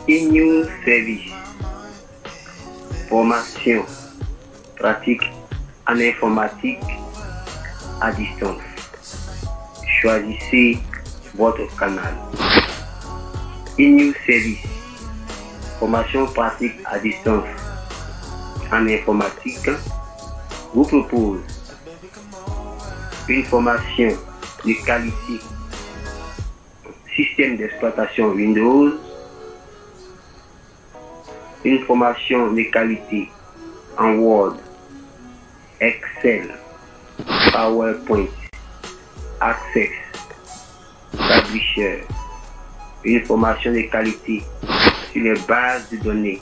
e-news service, formation pratique en informatique à distance. Choisissez votre canal. E-news service, formation pratique à distance en informatique, vous propose une formation de qualité, système d'exploitation Windows, une formation de qualité en Word, Excel, PowerPoint, Access, Publisher, une formation de qualité sur les bases de données.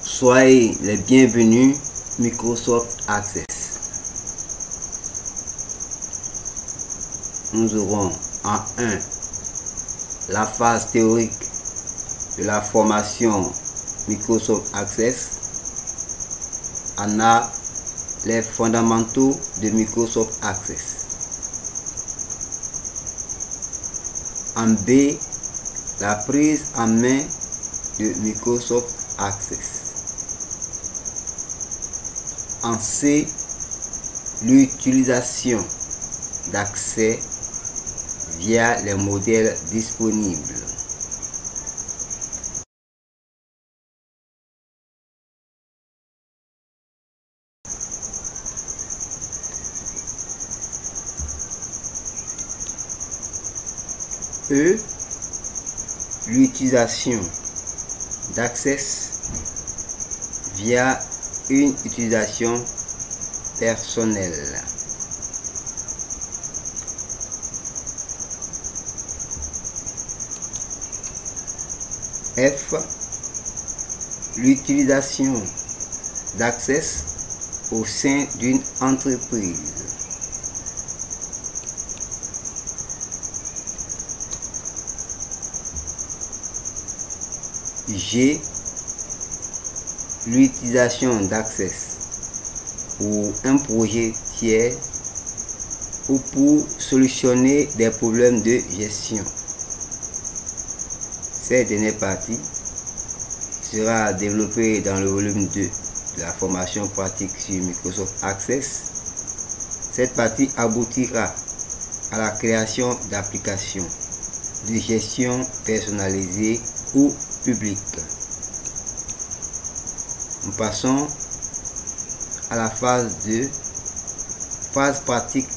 Soyez les bienvenus Microsoft Access. Nous aurons en 1 la phase théorique de la formation Microsoft Access. En A, les fondamentaux de Microsoft Access. En B, la prise en main de Microsoft Access. En C, l'utilisation d'accès via les modèles disponibles. E, l'utilisation d'Access via une utilisation personnelle. F, l'utilisation d'Access au sein d'une entreprise. G, l'utilisation d'Access pour un projet tiers ou pour solutionner des problèmes de gestion. Cette dernière partie sera développée dans le volume 2 de la formation pratique sur Microsoft Access. Cette partie aboutira à la création d'applications de gestion personnalisées ou publiques. Nous passons à la phase 2, phase pratique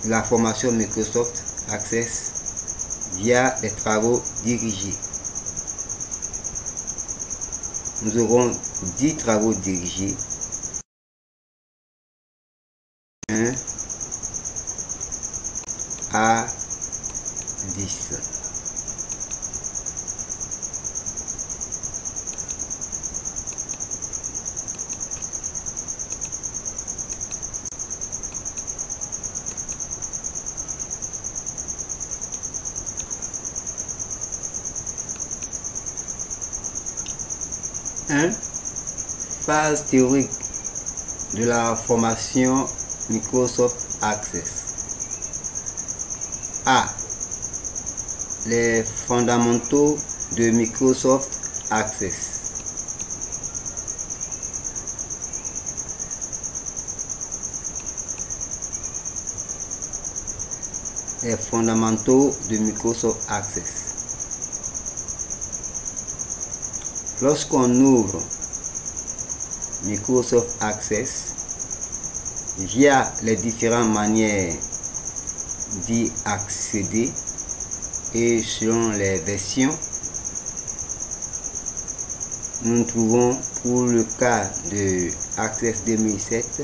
de la formation Microsoft Access via des travaux dirigés. Nous aurons 10 travaux dirigés. 1 à 10. Phase théorique de la formation Microsoft Access. A. Les fondamentaux de Microsoft Access. Les fondamentaux de Microsoft Access. Lorsqu'on ouvre Microsoft Access via les différentes manières d'y accéder et selon les versions, nous trouvons pour le cas de Access 2007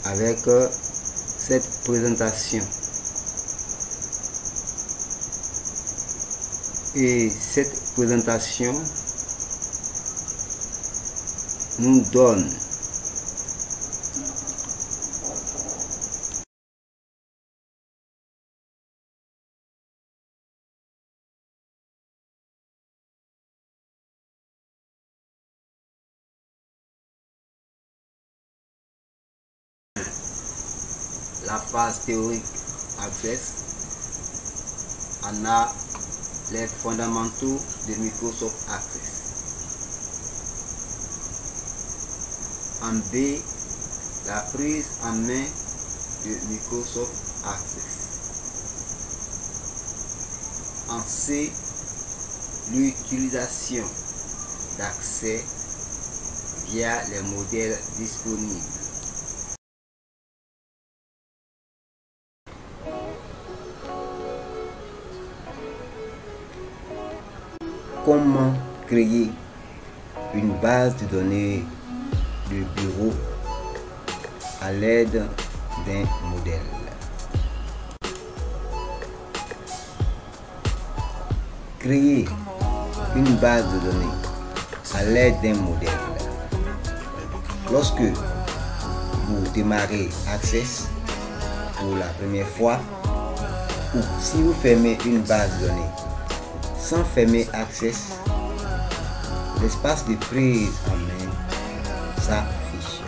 avec cette présentation. Et cette présentation nous donne la phase théorique Access, on a les fondamentaux de Microsoft Access. En B, la prise en main de Microsoft Access. En C, l'utilisation d'accès via les modèles disponibles. Comment créer une base de données de bureau à l'aide d'un modèle? Créer une base de données à l'aide d'un modèle. Lorsque vous démarrez Access pour la première fois, ou si vous fermez une base de données sans fermer Access, l'espace de prise en main s'affiche.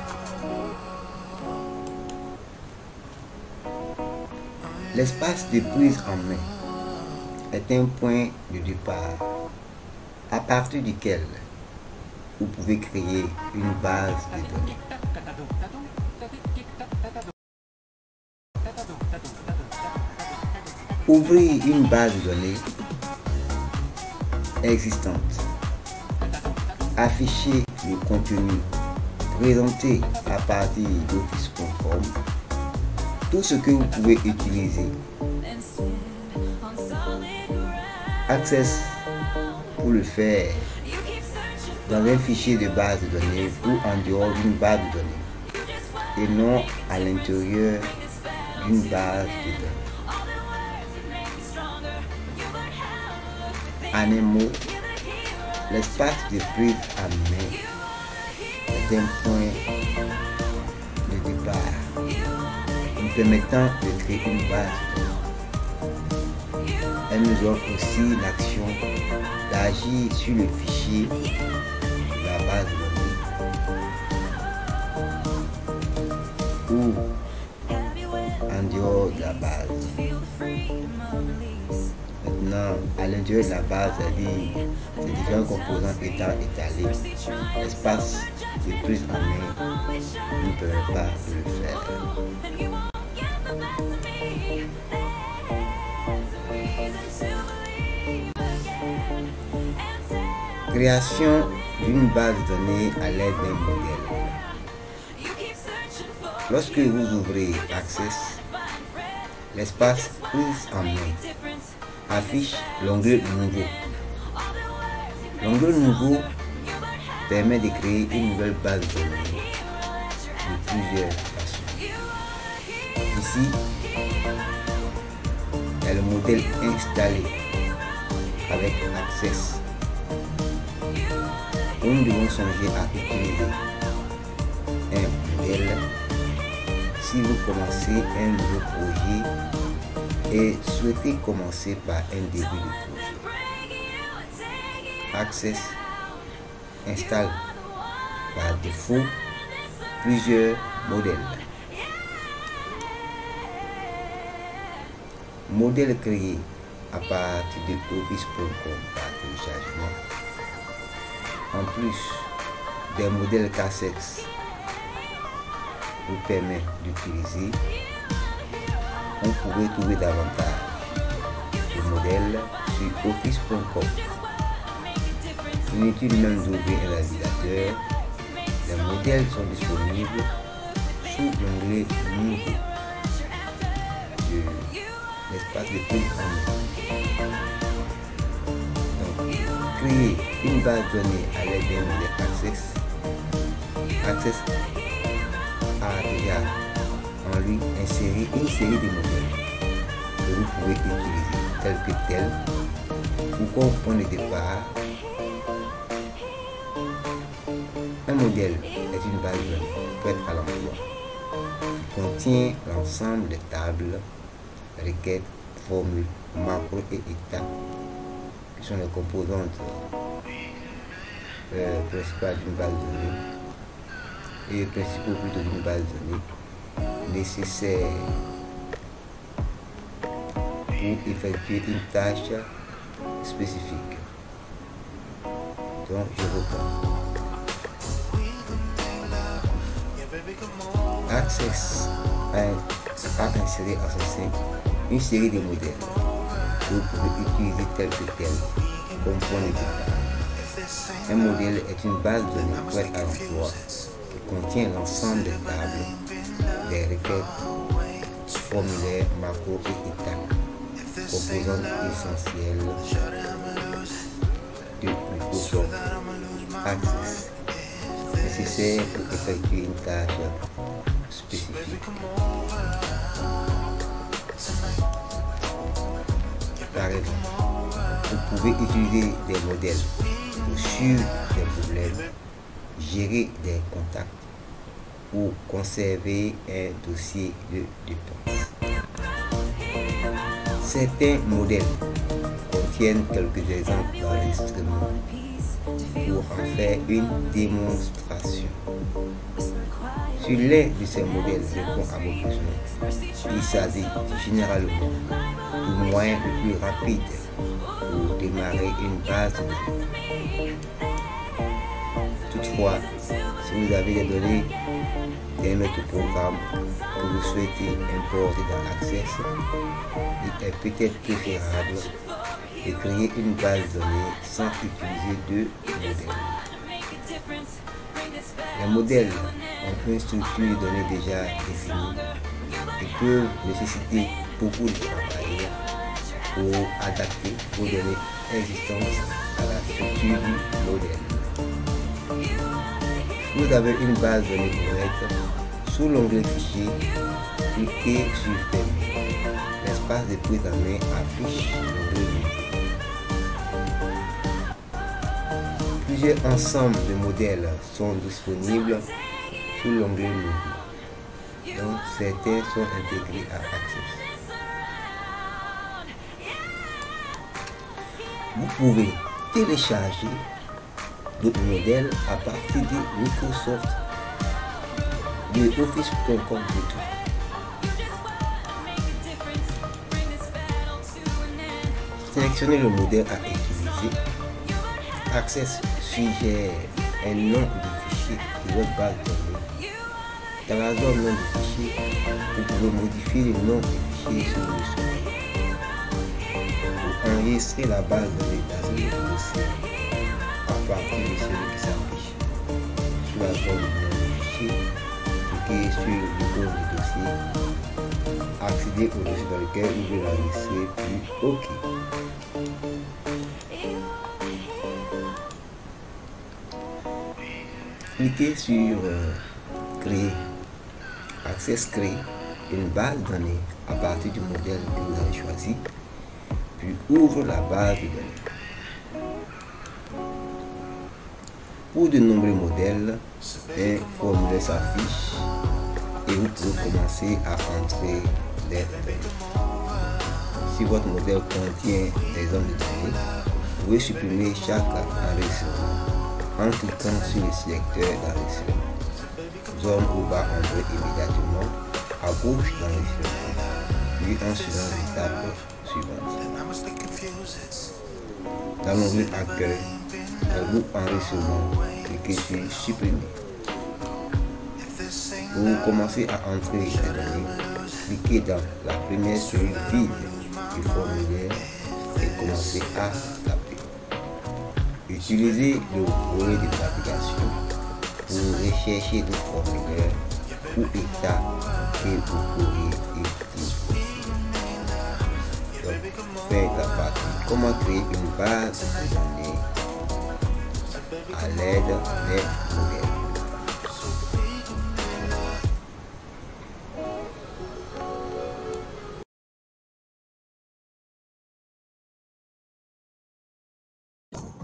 L'espace de prise en main est un point de départ à partir duquel vous pouvez créer une base de données. Ouvrir une base de données existante, afficher le contenu présenté à partir d'office.com, tout ce que vous pouvez utiliser. Access pour le faire dans un fichier de base de données ou en dehors d'une base de données et non à l'intérieur d'une base de données. En un mot, l'espace de prise en main est un point de départ nous permettant de créer une base de données. Elle nous offre aussi l'action d'agir sur le fichier de la base de données ou en dehors de la base. Maintenant, à l'intérieur de la base, c'est-à-dire les différents composants étant étalés, l'espace de prise en main ne permet pas de le faire. Création d'une base de données à l'aide d'un modèle. Lorsque vous ouvrez Access, l'espace prise en main affiche l'onglet Nouveau. L'onglet Nouveau permet de créer une nouvelle base de données de plusieurs façons. Ici, il y a le modèle installé avec Access. Nous devons songer à utiliser un modèle si vous commencez un nouveau projet et souhaitez commencer par un début de projet. Access installe par défaut plusieurs modèles. Modèle créé à partir de office.com par téléchargement. En plus des modèles cassettes vous permet d'utiliser, vous pouvez trouver davantage de modèles sur office.com. Inutile même d'ouvrir un navigateur, les modèles sont disponibles sous l'onglet Nouveau de l'espace de prise en main. Donc, créer une base de données à l'aide d'un modèle Access a déjà en lui inséré une série de modèles que vous pouvez utiliser tels que tel ou comme point de départ. Un modèle est une base de données prête à l'emploi qui contient l'ensemble des tables, requêtes, formules, macros et étapes qui sont les composantes principales d'une base de données et principaux plutôt d'une base de données nécessaires pour effectuer une tâche spécifique. Donc, je reprends. Access a inséré en son sein une série de modèles que vous pouvez utiliser tel que tel comme point de départ. Un modèle est une base de données prête à l'emploi qui contient l'ensemble des tables, des requêtes, formulaires, macros et étapes, composantes essentielles de Microsoft Access, nécessaires pour effectuer une tâche spécifique. Par exemple, vous pouvez utiliser des modèles pour suivre des problèmes, gérer des contacts ou conserver un dossier de dépenses. Certains modèles contiennent quelques exemples d'enregistrement pour en faire une démonstration. Sur l'un de ces modèles répond à vos besoins, il s'agit généralement du moyen le plus rapide pour démarrer une base de données. Toutefois, si vous avez des données d'un autre programme que vous souhaitez importer dans Access, il est peut-être préférable de créer une base de données sans utiliser de modèles. Les modèles ont une structure de données déjà définie et peuvent nécessiter beaucoup de travail pour adapter vos données existantes à la structure du modèle. Si vous avez une base de données correcte, sous l'onglet Fichier, cliquez sur Fermer. L'espace de prise en main affiche l'onglet Nouveau. Plusieurs ensembles de modèles sont disponibles sous l'onglet Nouveau. Donc certains sont intégrés à Access. Vous pouvez télécharger d'autres modèles à partir de Microsoft, de Office.com plutôt. Sélectionnez le modèle à utiliser. Access suggère un nom de fichier de votre base de données. Dans la zone nom de fichier, vous pouvez modifier le nom du fichier si vous le souhaitez. Pour enregistrer la base de données dans un dossier à partir de celui qui s'affiche sous la zone du nom du fichier, cliquez sur l'icône du dossier, accédez au dossier dans lequel vous voulez l'enregistrer, puis OK. Cliquez sur Créer. Access crée une base de données à partir du modèle que vous avez choisi, puis ouvre la base de données. Pour de nombreux modèles, un formulaire s'affiche et vous pouvez commencer à entrer les données. Si votre modèle contient des zones de données, vous pouvez supprimer chaque enregistrement en cliquant sur le sélecteur d'enregistrement. Zone où va entrer immédiatement à gauche d'enregistrement, puis en suivant l'étape suivante. Dans l'onglet Accueil, dans le groupe Enregistrement, cliquez sur Supprimer. Pour commencer à entrer les données, cliquez dans la première série vide du formulaire et commencez à taper. Utilisez le volet de navigation pour rechercher des formulaires ou états que vous pourriez utiliser. Donc, faites la partie comment créer une base de données à l'aide des modèles.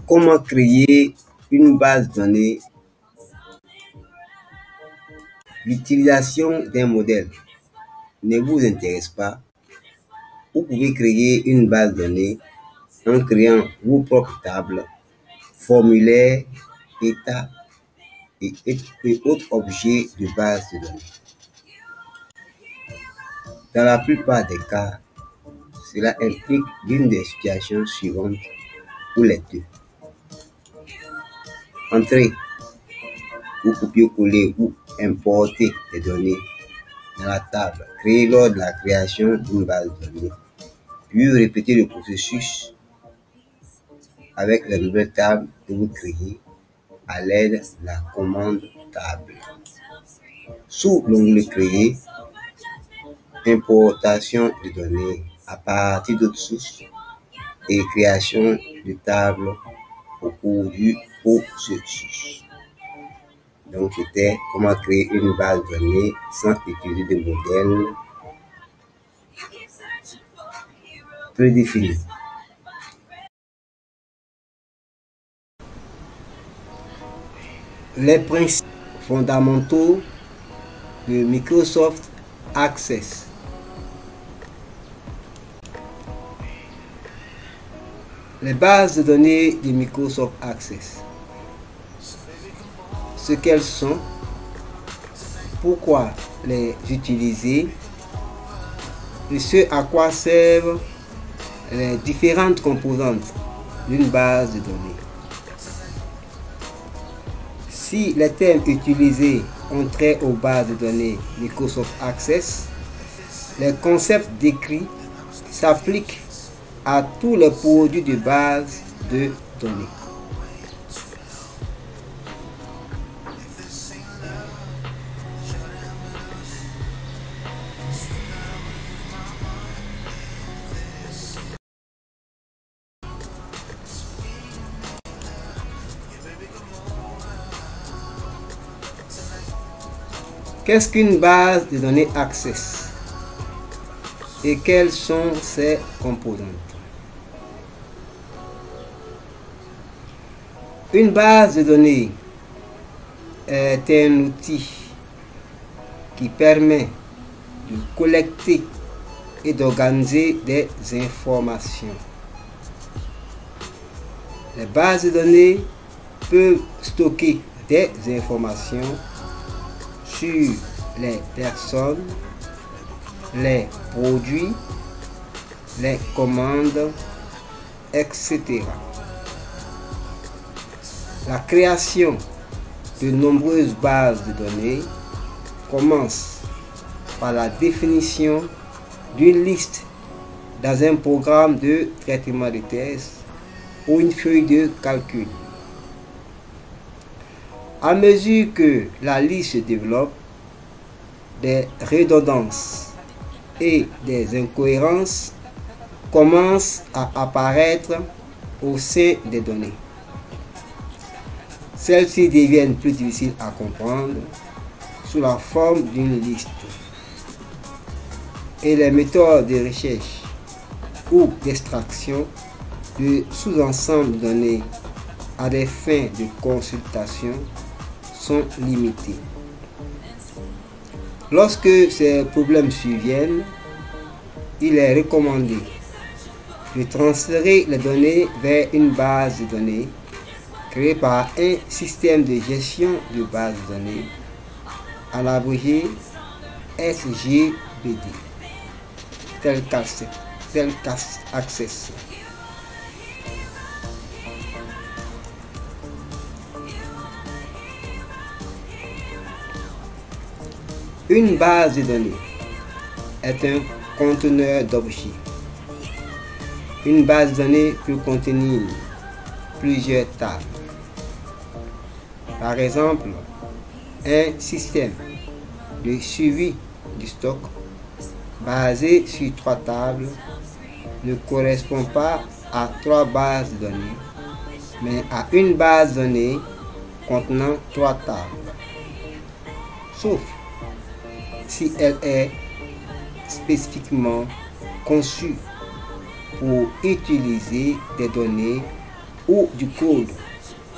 Comment créer une base de données? L'utilisation d'un modèle ne vous intéresse pas. Vous pouvez créer une base de données en créant vos propres tables, formulaires, états et autres objets de base de données. Dans la plupart des cas, cela implique l'une des situations suivantes ou les deux. Entrer ou copier-coller ou importer des données dans la table créée lors de la création d'une base de données, puis répéter le processus avec la nouvelle table que vous créez à l'aide de la commande table. Sous l'onglet Créer, importation de données à partir d'autres sources et création de tables au cours du processus. Donc, c'était comment créer une base de données sans utiliser des modèles prédéfinis. Les principes fondamentaux de Microsoft Access. Les bases de données de Microsoft Access. Ce qu'elles sont, pourquoi les utiliser et ce à quoi servent les différentes composantes d'une base de données. Si les termes utilisés ont trait aux bases de données Microsoft Access, les concepts décrits s'appliquent à tous les produits de base de données. Qu'est-ce qu'une base de données Access et quelles sont ses composantes? Une base de données est un outil qui permet de collecter et d'organiser des informations. Les bases de données peuvent stocker des informations sur les personnes, les produits, les commandes, etc. La création de nombreuses bases de données commence par la définition d'une liste dans un programme de traitement de texte ou une feuille de calcul. À mesure que la liste se développe, des redondances et des incohérences commencent à apparaître au sein des données. Celles-ci deviennent plus difficiles à comprendre sous la forme d'une liste. Et les méthodes de recherche ou d'extraction de sous-ensembles de données à des fins de consultation sont limitées. Lorsque ces problèmes surviennent, il est recommandé de transférer les données vers une base de données créée par un système de gestion de base de données, à l'abrégé SGBD, tel qu'Access. Une base de données est un conteneur d'objets. Une base de données peut contenir plusieurs tables. Par exemple, un système de suivi du stock basé sur 3 tables ne correspond pas à 3 bases de données, mais à une base de données contenant 3 tables, sauf si elle est spécifiquement conçue pour utiliser des données ou du code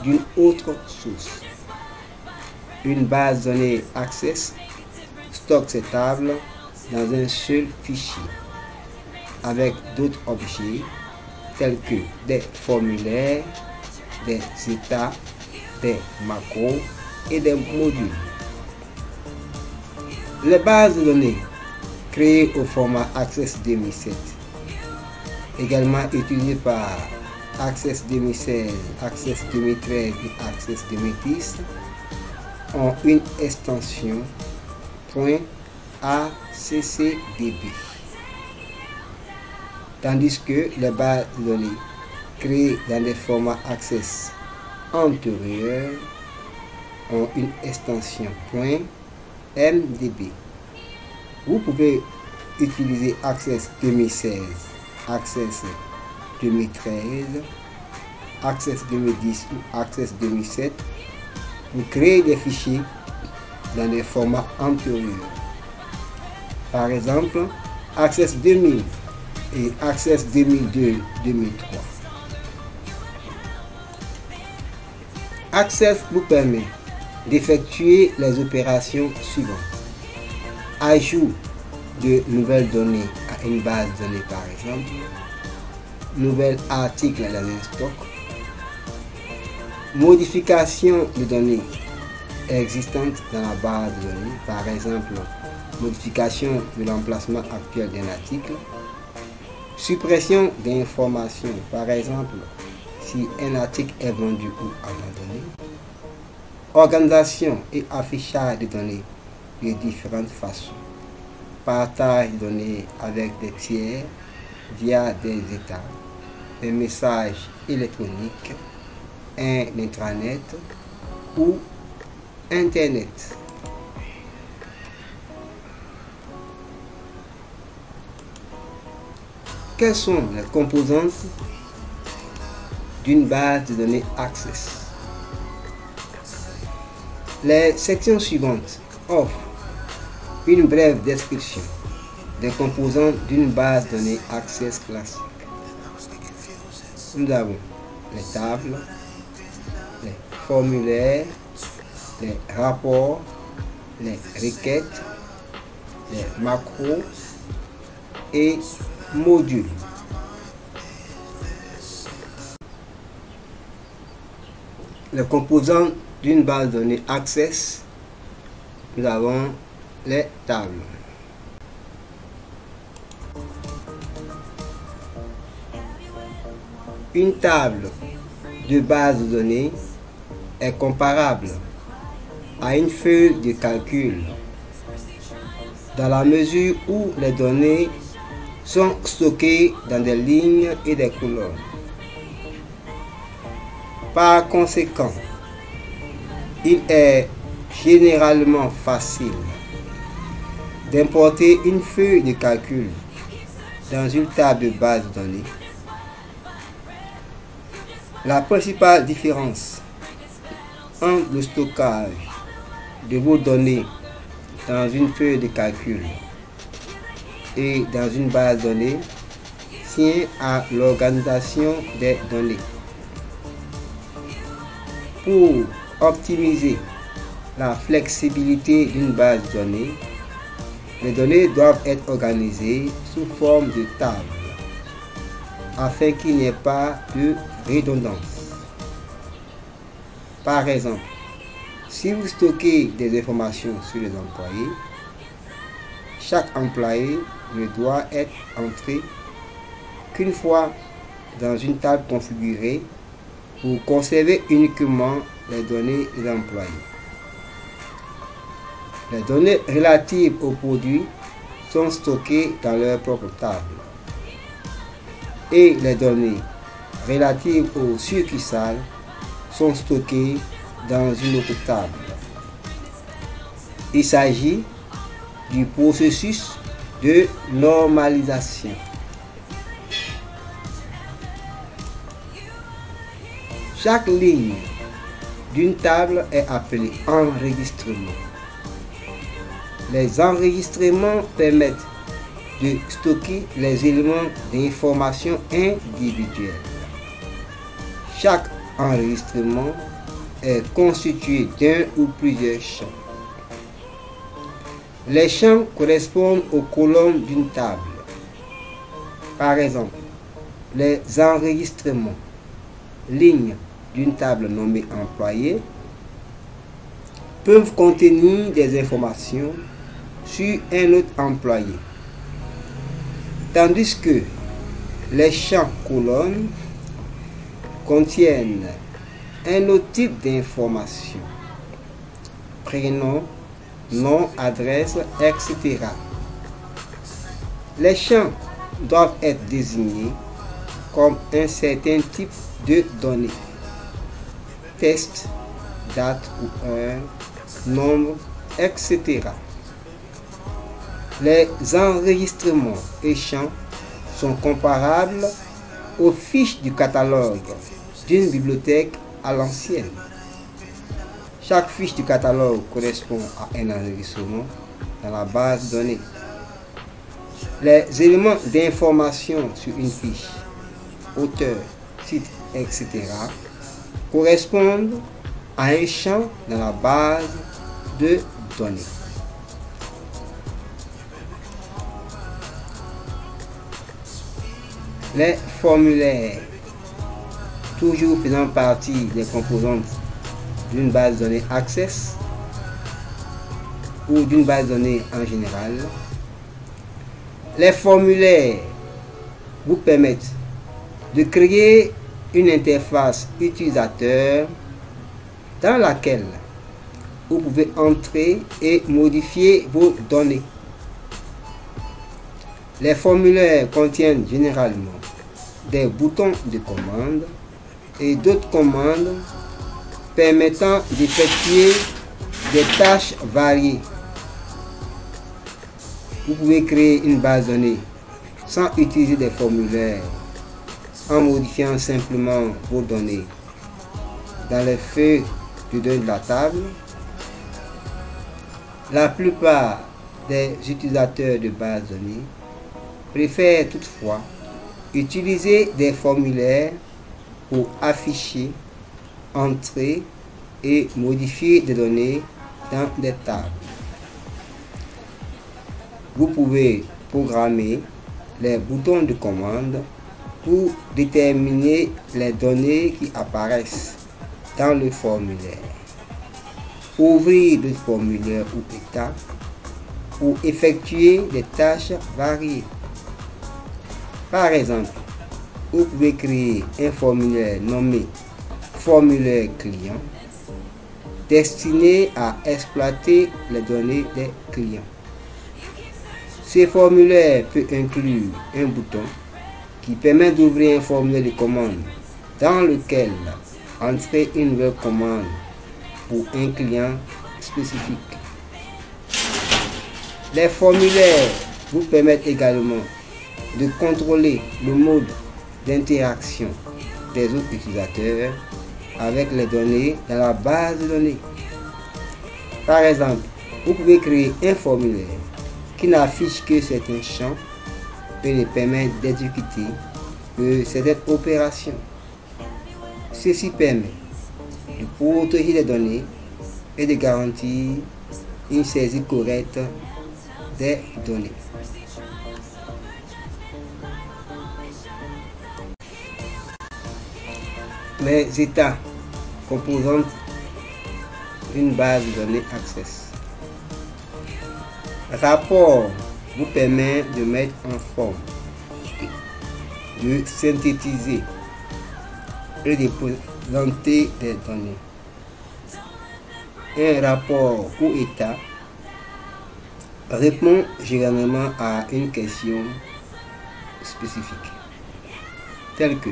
d'une autre source. Une base de données Access stocke ces tables dans un seul fichier avec d'autres objets tels que des formulaires, des états, des macros et des modules. Les bases de données créé au format Access 2007, également utilisé par Access 2016, Access 2013 et Access 2010, ont une extension .accdb, tandis que les bases de données créées dans des formats Access antérieurs ont une extension .mdb. Vous pouvez utiliser Access 2016, Access 2013, Access 2010 ou Access 2007 pour créer des fichiers dans des formats antérieurs. Par exemple, Access 2000 et Access 2002-2003. Access vous permet d'effectuer les opérations suivantes. Ajout de nouvelles données à une base de données par exemple, nouvel article dans un stock, modification de données existantes dans la base de données, par exemple modification de l'emplacement actuel d'un article, suppression d'informations, par exemple si un article est vendu ou abandonné, organisation et affichage de données de différentes façons, partage de données avec des tiers via des états, des messages électroniques, un intranet ou Internet. Quelles sont les composantes d'une base de données Access? Les sections suivantes offrent une brève description des composantes d'une base de données Access classique. Nous avons les tables, les formulaires, les rapports, les requêtes, les macros et modules. Les composantes d'une base de données Access, nous avons les tables. Une table de base de données est comparable à une feuille de calcul dans la mesure où les données sont stockées dans des lignes et des colonnes. Par conséquent, il est généralement facile d'importer une feuille de calcul dans une table de base de données. La principale différence entre le stockage de vos données dans une feuille de calcul et dans une base de données tient à l'organisation des données. Pour optimiser la flexibilité d'une base de données, les données doivent être organisées sous forme de tables afin qu'il n'y ait pas de redondance. Par exemple, si vous stockez des informations sur les employés, chaque employé ne doit être entré qu'une fois dans une table configurée pour conserver uniquement les données des employés. Les données relatives aux produits sont stockées dans leur propre table et les données relatives aux succursales sont stockées dans une autre table. Il s'agit du processus de normalisation. Chaque ligne d'une table est appelée enregistrement. Les enregistrements permettent de stocker les éléments d'information individuelle. Chaque enregistrement est constitué d'un ou plusieurs champs. Les champs correspondent aux colonnes d'une table. Par exemple, les enregistrements lignes d'une table nommée employé peuvent contenir des informations sur un autre employé tandis que les champs colonnes contiennent un autre type d'information, prénom, nom, adresse, etc. Les champs doivent être désignés comme un certain type de données, test, date ou heure, nombre, etc. Les enregistrements et champs sont comparables aux fiches du catalogue d'une bibliothèque à l'ancienne. Chaque fiche du catalogue correspond à un enregistrement dans la base de données. Les éléments d'information sur une fiche, auteur, titre, etc. correspondent à un champ dans la base de données. Les formulaires, toujours faisant partie des composantes d'une base de données Access ou d'une base de données en général. Les formulaires vous permettent de créer une interface utilisateur dans laquelle vous pouvez entrer et modifier vos données. Les formulaires contiennent généralement des boutons de commande et d'autres commandes permettant d'effectuer des tâches variées. Vous pouvez créer une base de données sans utiliser des formulaires en modifiant simplement vos données dans les feuilles de données de la table. La plupart des utilisateurs de base de données préfèrent toutefois utiliser des formulaires pour afficher, entrer et modifier des données dans des tables. Vous pouvez programmer les boutons de commande pour déterminer les données qui apparaissent dans le formulaire, ouvrir le formulaire ou état, ou effectuer des tâches variées. Par exemple, vous pouvez créer un formulaire nommé formulaire client destiné à exploiter les données des clients. Ce formulaire peut inclure un bouton qui permet d'ouvrir un formulaire de commande dans lequel entrer une nouvelle commande pour un client spécifique. Les formulaires vous permettent également de contrôler le mode d'interaction des autres utilisateurs avec les données dans la base de données. Par exemple, vous pouvez créer un formulaire qui n'affiche que certains champs et ne permet d'exécuter que certaines opérations. Ceci permet de protéger les données et de garantir une saisie correcte des données. Les états composant une base de données Access. Rapport vous permet de mettre en forme, de synthétiser et de présenter des données. Un rapport ou état répond généralement à une question spécifique, telle que: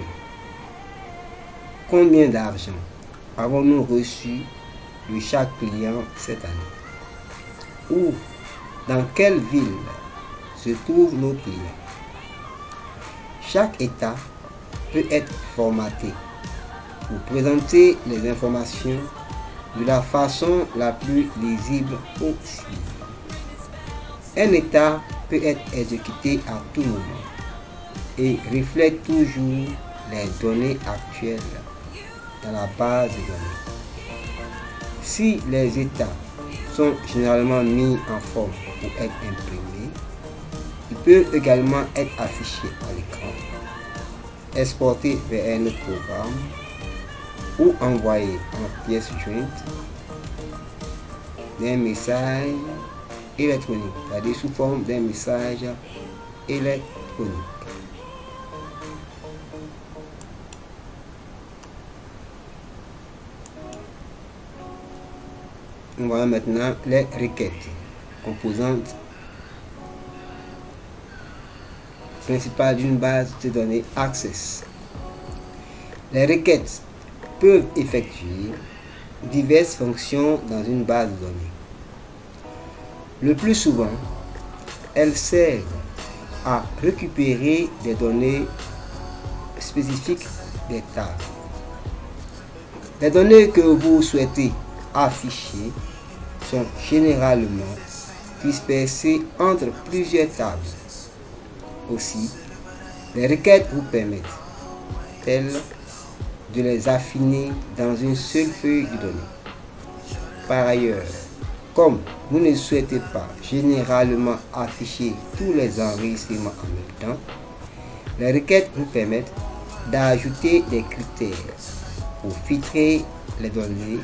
combien d'argent avons-nous reçu de chaque client cette année? Ou dans quelle ville se trouvent nos clients? Chaque état peut être formaté pour présenter les informations de la façon la plus lisible possible. Un état peut être exécuté à tout moment et reflète toujours les données actuelles dans la base de données. Si les états sont généralement mis en forme pour être imprimés, ils peuvent également être affichés à l'écran, exportés vers un autre programme ou envoyés en pièces jointes d'un message électronique, c'est-à-dire sous forme d'un message électronique. unique. On voit maintenant les requêtes, composantes principales d'une base de données Access. Les requêtes peuvent effectuer diverses fonctions dans une base de données. Le plus souvent, elles servent à récupérer des données spécifiques des tables. Les données que vous souhaitez afficher sont généralement dispersées entre plusieurs tables. Aussi, les requêtes vous permettent de les affiner dans une seule feuille de données. Par ailleurs, comme vous ne souhaitez pas généralement afficher tous les enregistrements en même temps, les requêtes vous permettent d'ajouter des critères pour filtrer les données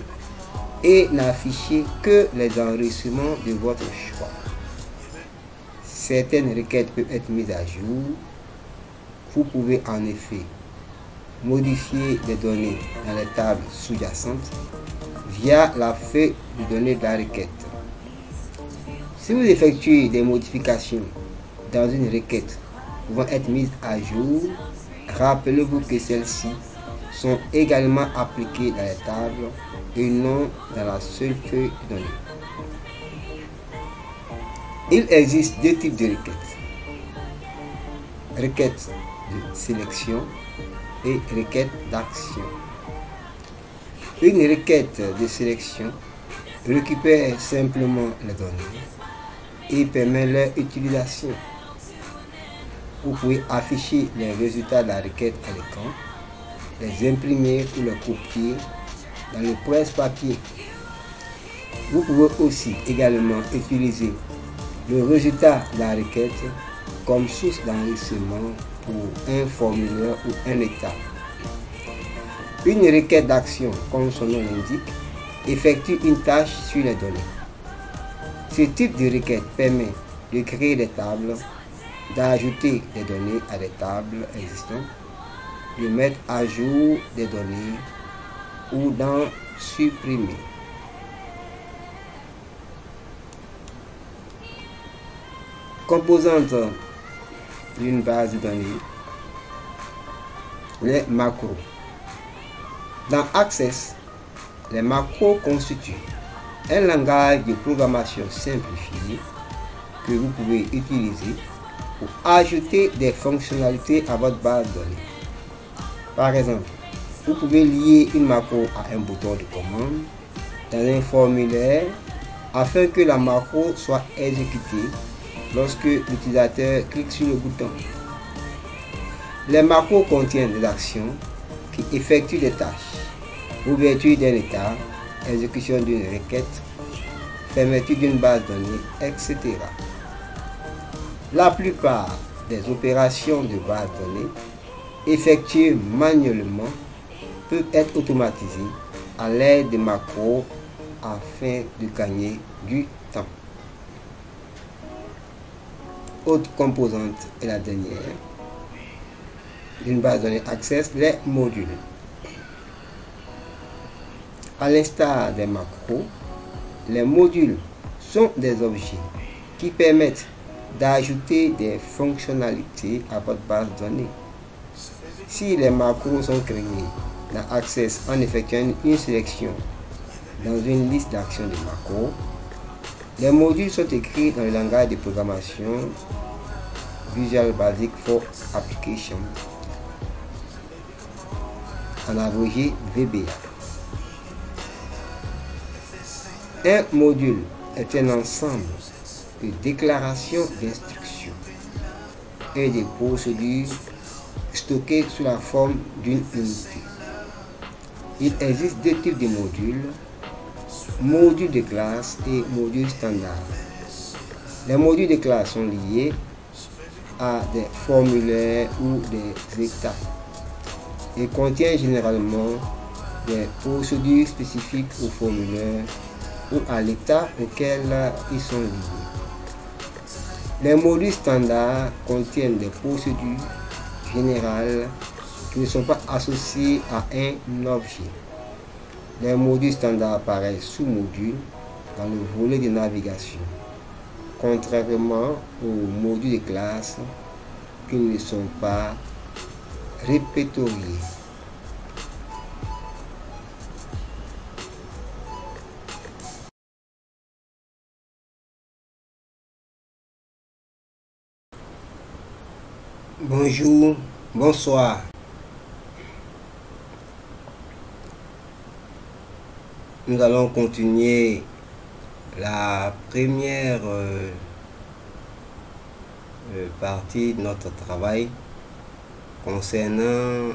et n'afficher que les enregistrements de votre choix. Certaines requêtes peuvent être mises à jour. Vous pouvez en effet modifier les données dans les tables sous-jacentes via la feuille de données de la requête. Si vous effectuez des modifications dans une requête pouvant être mise à jour, rappelez-vous que celles-ci sont également appliquées dans les tables et non dans la seule feuille de données. Il existe deux types de requêtes. Requêtes de sélection et requêtes d'action. Une requête de sélection récupère simplement les données et permet leur utilisation. Vous pouvez afficher les résultats de la requête à l'écran, les imprimer ou les copier dans le presse-papier. Vous pouvez aussi également utiliser le résultat de la requête comme source d'enregistrement pour un formulaire ou un état. Une requête d'action, comme son nom l'indique, effectue une tâche sur les données. Ce type de requête permet de créer des tables, d'ajouter des données à des tables existantes, de mettre à jour des données ou d'en supprimer. Composantes d'une base de données, les macros. Dans Access, les macros constituent un langage de programmation simplifié que vous pouvez utiliser pour ajouter des fonctionnalités à votre base de données. Par exemple, vous pouvez lier une macro à un bouton de commande dans un formulaire afin que la macro soit exécutée lorsque l'utilisateur clique sur le bouton. Les macros contiennent des actions qui effectuent des tâches: ouverture d'un état, exécution d'une requête, fermeture d'une base de données, etc. La plupart des opérations de base de données effectuées manuellement peuvent être automatisées à l'aide de macros afin de gagner du temps. Autre composante est la dernière d'une base de données Access, les modules. À l'instar des macros, les modules sont des objets qui permettent d'ajouter des fonctionnalités à votre base de données. Si les macros sont créés dans Access en effectuant une sélection dans une liste d'actions de macros, les modules sont écrits dans le langage de programmation Visual Basic for Application, en abrégé VBA. Un module est un ensemble de déclarations d'instructions et de procédures stockées sous la forme d'une unité. Il existe deux types de modules: modules de classe et modules standards. Les modules de classe sont liés à des formulaires ou des états et contiennent généralement des procédures spécifiques au formulaire ou à l'état auquel ils sont liés. Les modules standards contiennent des procédures générales qui ne sont pas associées à un objet. Les modules standards apparaissent sous-modules dans le volet de navigation, contrairement aux modules de classe qui ne sont pas répertoriés. Bonjour, bonsoir. Nous allons continuer la première partie de notre travail concernant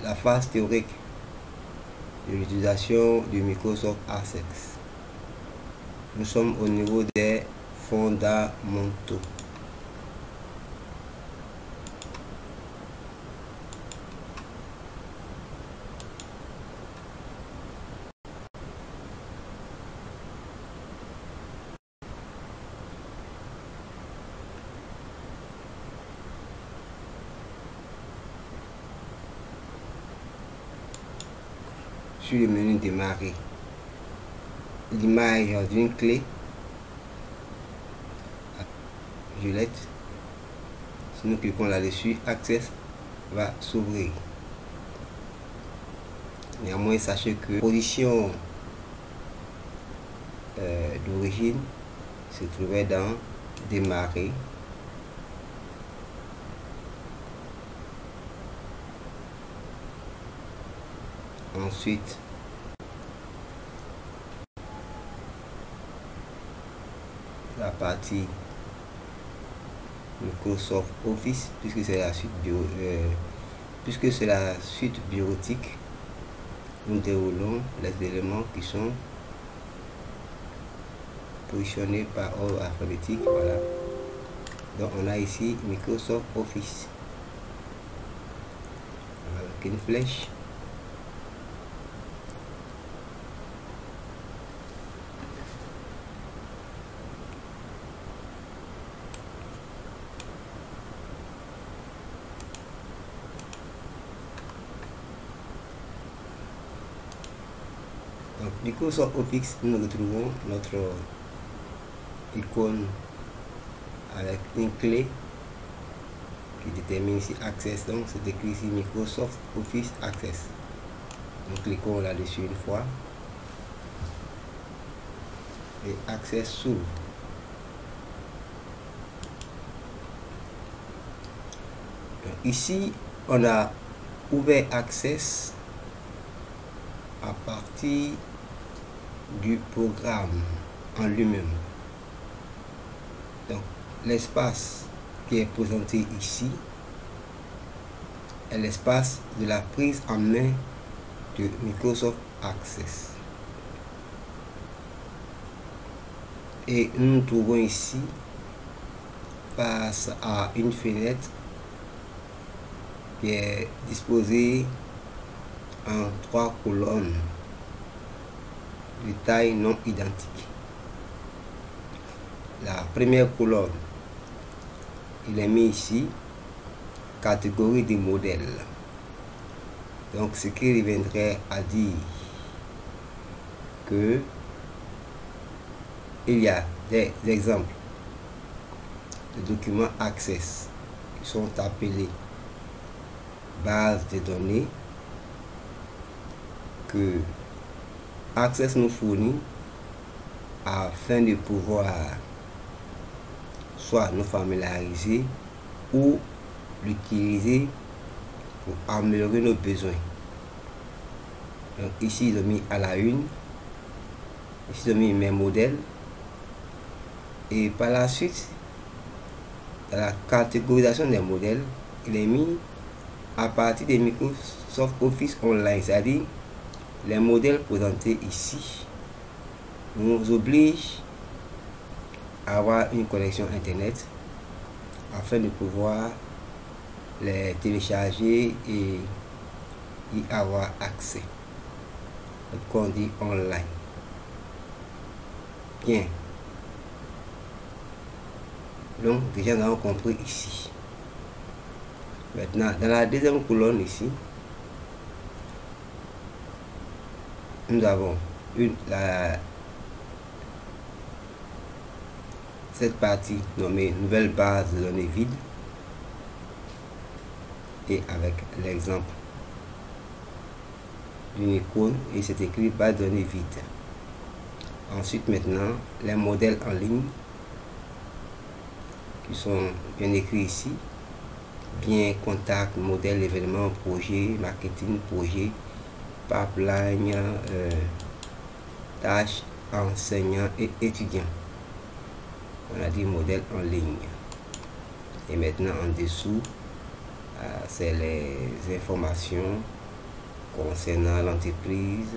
la phase théorique de l'utilisation du Microsoft Access. Nous sommes au niveau des fondamentaux. Sur le menu démarrer, l'image d'une clé violette. Si nous cliquons là-dessus, Access va s'ouvrir. Néanmoins, sachez que la position d'origine se trouvait dans démarrer. Ensuite, la partie Microsoft Office, puisque c'est la suite bureautique, nous déroulons les éléments qui sont positionnés par ordre alphabétique. Voilà. Donc on a ici Microsoft Office avec une flèche. Donc, Microsoft Office, nous retrouvons notre icône avec une clé qui détermine ici Access. Donc, c'est écrit ici Microsoft Office Access. Nous cliquons là-dessus une fois et Access s'ouvre. Ici, on a ouvert Access à partir du programme en lui-même. Donc l'espace qui est présenté ici est l'espace de la prise en main de Microsoft Access. Et nous nous trouvons ici face à une fenêtre qui est disposée en 3 colonnes de taille non identique. La première colonne, il est mis ici catégorie des modèles. Donc ce qui reviendrait à dire que il y a des exemples de documents Access qui sont appelés bases de données que Access nous fournit afin de pouvoir soit nous familiariser ou l'utiliser pour améliorer nos besoins. Donc ici ils ont mis à la une, ici ils ont mis mes modèles, et par la suite dans la catégorisation des modèles il est mis à partir de Microsoft Office Online, c'est-à-dire les modèles présentés ici nous obligent à avoir une connexion internet afin de pouvoir les télécharger et y avoir accès. Donc on dit online. Bien. Donc déjà nous avons compris ici. Maintenant, dans la deuxième colonne ici, nous avons cette partie nommée nouvelle base de données vide, et avec l'exemple d'une icône, et c'est écrit base de données vide. Ensuite, maintenant, les modèles en ligne qui sont bien écrits ici: bien, contact, modèle, événement, projet, marketing, projet, pipeline, tâches, enseignants et étudiants. On a dit modèle en ligne. Et maintenant, en dessous, c'est les informations concernant l'entreprise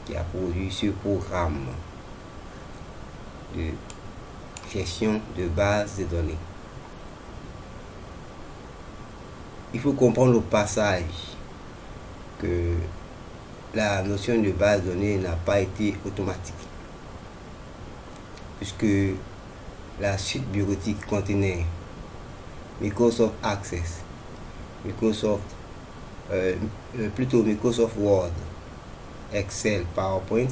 qui a produit ce programme de gestion de base de données. Il faut comprendre au passage que la notion de base de données n'a pas été automatique, puisque la suite bureautique contenait Microsoft Access, Microsoft Word, Excel, PowerPoint.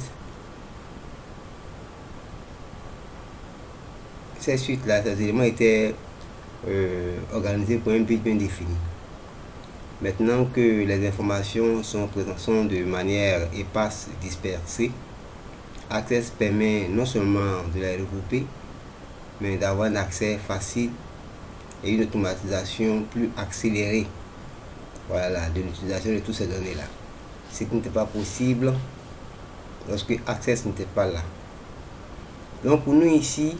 Ces suites-là, ces éléments étaient organisés pour un but bien défini. Maintenant que les informations sont présentes de manière éparse, dispersée, Access permet non seulement de les regrouper, mais d'avoir un accès facile et une automatisation plus accélérée, voilà, de l'utilisation de toutes ces données-là. Ce qui n'était pas possible lorsque Access n'était pas là. Donc pour nous ici,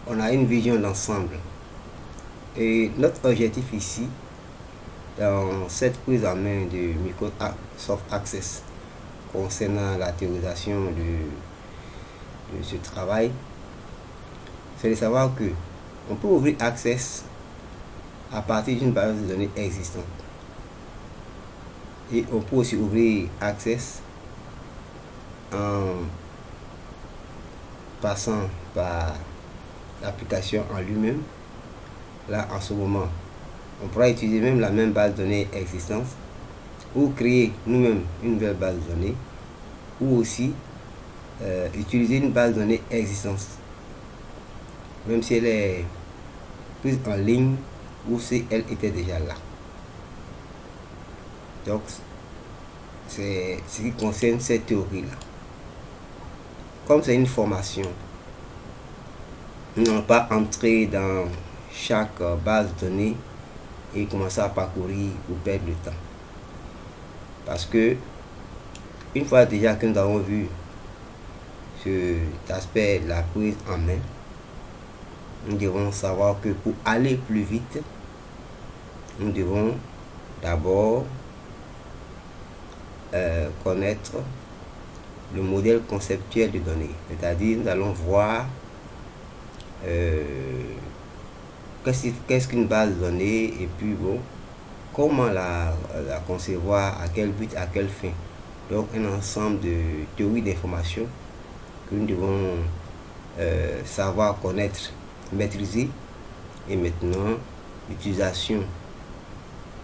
on a une vision d'ensemble. Et notre objectif ici, dans cette prise en main de Microsoft Access concernant la théorisation de ce travail, c'est de savoir que on peut ouvrir Access à partir d'une base de données existante. Et on peut aussi ouvrir Access en passant par l'application en lui-même. Là, en ce moment, on pourra utiliser même la même base de données existante, ou créer nous-mêmes une nouvelle base de données, ou aussi utiliser une base de données existante, même si elle est prise en ligne ou si elle était déjà là. Donc, c'est ce qui concerne cette théorie-là. Comme c'est une formation, nous n'allons pas entrer dans chaque base de données et commencer à parcourir ou perdre le temps. Parce que, une fois déjà que nous avons vu cet aspect de la prise en main, nous devons savoir que pour aller plus vite, nous devons d'abord connaître le modèle conceptuel de données. C'est-à-dire, nous allons voir qu'est-ce qu'une base de données, et puis bon, comment la concevoir, à quel but, à quelle fin. Donc un ensemble de théories d'information que nous devons savoir connaître, maîtriser, et maintenant l'utilisation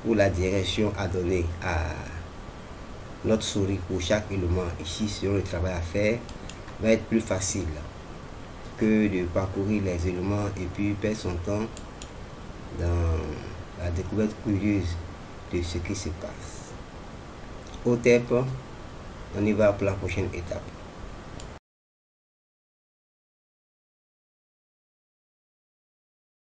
ou la direction à donner à notre souris pour chaque élément ici sur le travail à faire va être plus facile que de parcourir les éléments et puis perdre son temps dans la découverte curieuse de ce qui se passe. Au TEP, on y va pour la prochaine étape.